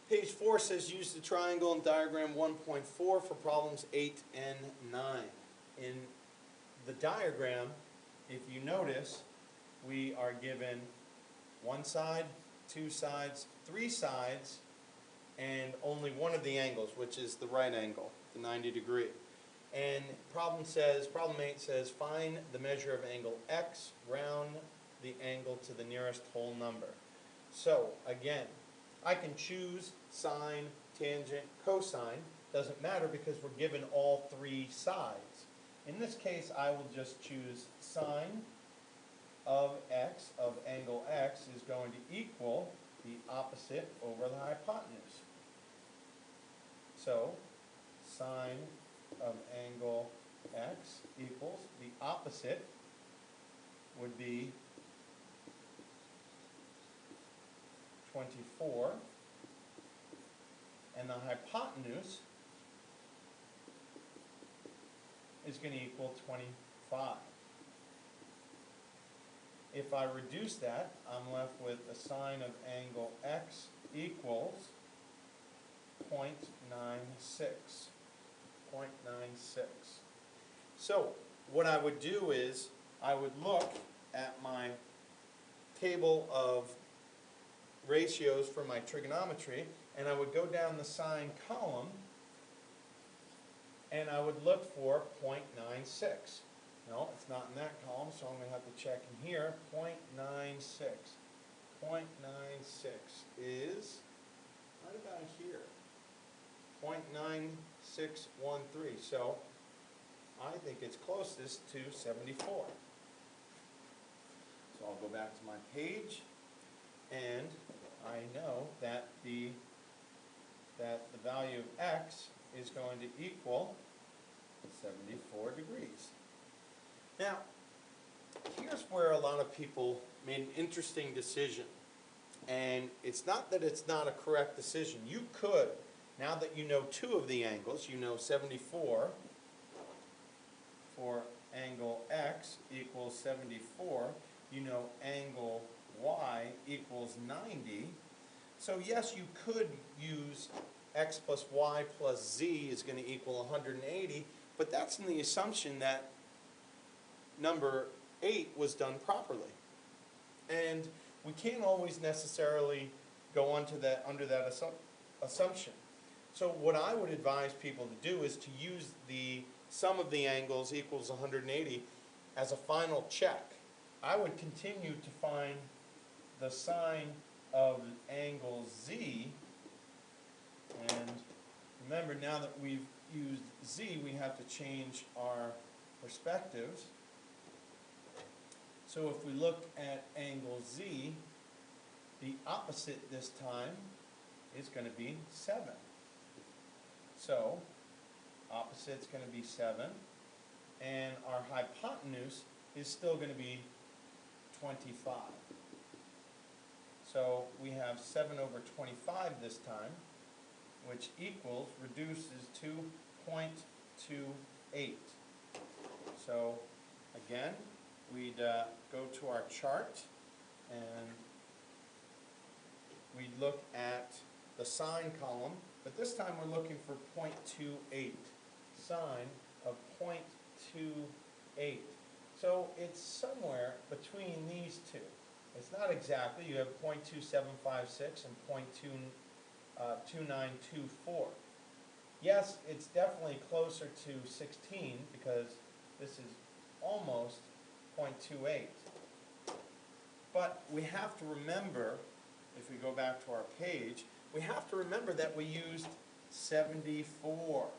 Page 4 says use the triangle in diagram 1.4 for problems 8 and 9. In the diagram, if you notice, we are given one side, two sides, three sides, and only one of the angles, which is the right angle, the 90 degree. And problem 8 says find the measure of angle x, round the angle to the nearest whole number. So again, I can choose sine, tangent, cosine. Doesn't matter because we're given all three sides. In this case, I will just choose sine of x, of angle x, is going to equal the opposite over the hypotenuse. So, sine of angle x equals the opposite would be 24, and the hypotenuse is going to equal 25. If I reduce that, I'm left with the sine of angle x equals 0.96. 0.96. So what I would do is I would look at my table of ratios for my trigonometry, and I would go down the sine column and I would look for 0.96. No, it's not in that column, so I'm going to have to check in here. 0.96. 0.96 is, how did I hear? 0.9613. So I think it's closest to 74. So I'll go back to my page, and I know that the value of x is going to equal 74 degrees. Now, here's where a lot of people made an interesting decision. And it's not that it's not a correct decision. You could, now that you know two of the angles, you know 74 for angle x equals 74, you know angle y equals 90. So yes, you could use x plus y plus z is going to equal 180, but that's in the assumption that number 8 was done properly. And we can't always necessarily go under that assumption. So what I would advise people to do is to use the sum of the angles equals 180 as a final check. I would continue to find the sine of angle z, and remember, now that we've used z, we have to change our perspectives. So if we look at angle z, the opposite this time is going to be 7. So opposite's going to be 7, and our hypotenuse is still going to be 25. So we have 7 over 25 this time, which reduces to 0.28. So again, we'd go to our chart and we'd look at the sine column, but this time we're looking for 0.28, sine of 0.28. So it's somewhere between these two. It's not exactly. You have 0.2756 and 0.2924. Yes, it's definitely closer to 16 because this is almost 0.28. But we have to remember, if we go back to our page, we have to remember that we used 74.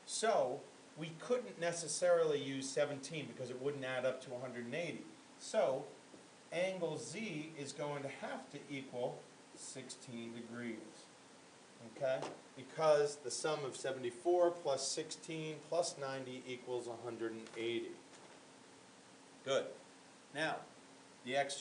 So we couldn't necessarily use 17 because it wouldn't add up to 180. So angle z is going to have to equal 16 degrees. Okay? Because the sum of 74 plus 16 plus 90 equals 180. Good. Now, the extra